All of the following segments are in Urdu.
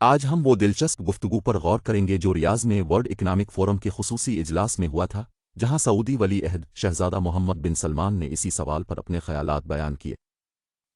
آج ہم وہ دلچسپ گفتگو پر غور کریں گے جو ریاض میں ورلڈ اکنامک فورم کے خصوصی اجلاس میں ہوا تھا، جہاں سعودی ولی عہد شہزادہ محمد بن سلمان نے اسی سوال پر اپنے خیالات بیان کیے۔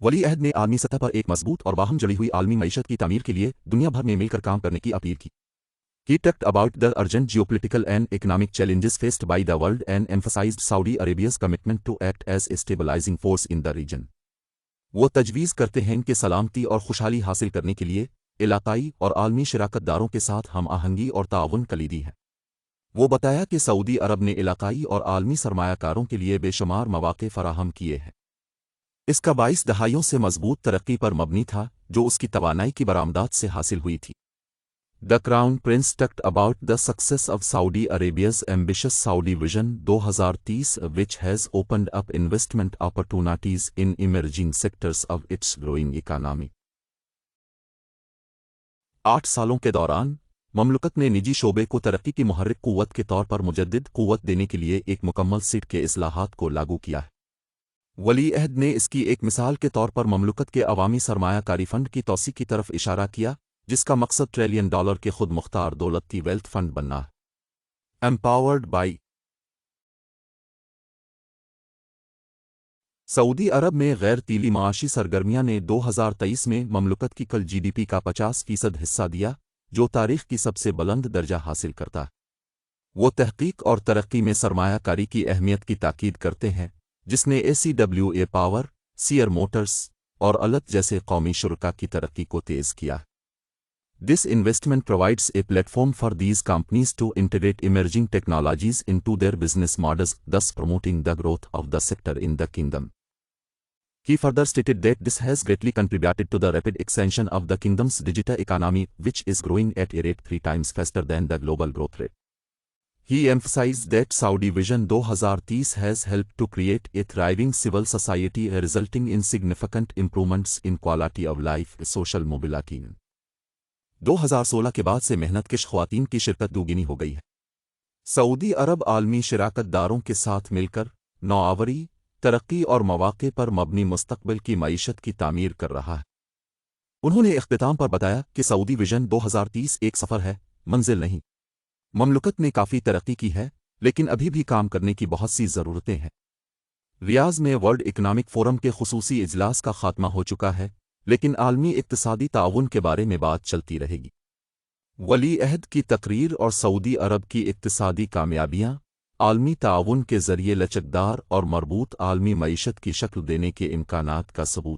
ولی عہد نے عالمی سطح پر ایک مضبوط اور باہم جڑی ہوئی عالمی معیشت کی تعمیر کے لیے دنیا بھر میں مل کر کام کرنے کی اپیل کی۔ He talked about the urgent geopolitical and economic challenges faced by the world and emphasized Saudi Arabia's commitment to act as a stabilizing force in the region. وہ تجویز کرتے ہیں کہ سلامتی اور خوشحالی حاصل کرنے کے لیے علاقائی اور عالمی شراکت داروں کے ساتھ ہم آہنگی اور تعاون کلیدی ہے۔ وہ بتایا کہ سعودی عرب نے علاقائی اور عالمی سرمایہ کاروں کے لیے بے شمار مواقع فراہم کیے ہیں۔ اس کا باعث دہائیوں سے مضبوط ترقی پر مبنی تھا جو اس کی توانائی کی برآمدات سے حاصل ہوئی تھی۔ The Crown Prince talked about the success of Saudi Arabia's ambitious Saudi Vision 2030, which has opened up investment opportunities in emerging sectors of its growing economy. 8 سالوں کے دوران مملکت نے نجی شعبے کو ترقی کی محرک قوت کے طور پر مجدد قوت دینے کے لیے ایک مکمل سیٹ کے اصلاحات کو لاگو کیا ہے۔ ولی عہد نے اس کی ایک مثال کے طور پر مملکت کے عوامی سرمایہ کاری فنڈ کی توسیع کی طرف اشارہ کیا، جس کا مقصد $1 ٹریلین کے خود مختار دولتی ویلتھ فنڈ بننا ہے۔ امپاورڈ بائی سعودی عرب میں غیر تیلی معاشی سرگرمیاں نے 2023 میں مملکت کی کل جی ڈی پی کا 50% حصہ دیا، جو تاریخ کی سب سے بلند درجہ حاصل کرتا ہے۔ وہ تحقیق اور ترقی میں سرمایہ کاری کی اہمیت کی تاکید کرتے ہیں، جس نے ACWA پاور، سیئر موٹرز اور الت جیسے قومی شرکا کی ترقی کو تیز کیا۔ This investment provides a platform for these companies to integrate emerging technologies into their business models, thus promoting the growth of the sector in the kingdom. He further stated that this has greatly contributed to the rapid expansion of the kingdom's digital economy, which is growing at a rate 3 times faster than the global growth rate. He emphasized that Saudi Vision 2030 has helped to create a thriving civil society, resulting in significant improvements in quality of life and social mobility. 2016 کے بعد سے محنت کش خواتین کی شرکت دوگنی ہو گئی ہے۔ سعودی عرب عالمی شراکت داروں کے ساتھ مل کر نوآوری، ترقی اور مواقع پر مبنی مستقبل کی معیشت کی تعمیر کر رہا ہے۔ انہوں نے اختتام پر بتایا کہ سعودی ویژن 2030 ایک سفر ہے، منزل نہیں۔ مملکت نے کافی ترقی کی ہے، لیکن ابھی بھی کام کرنے کی بہت سی ضرورتیں ہیں۔ ریاض میں ورلڈ اکنامک فورم کے خصوصی اجلاس کا خاتمہ ہو چکا ہے، لیکن عالمی اقتصادی تعاون کے بارے میں بات چلتی رہے گی۔ ولی عہد کی تقریر اور سعودی عرب کی اقتصادی کامیابیاں عالمی تعاون کے ذریعے لچکدار اور مربوط عالمی معیشت کی شکل دینے کے امکانات کا ثبوت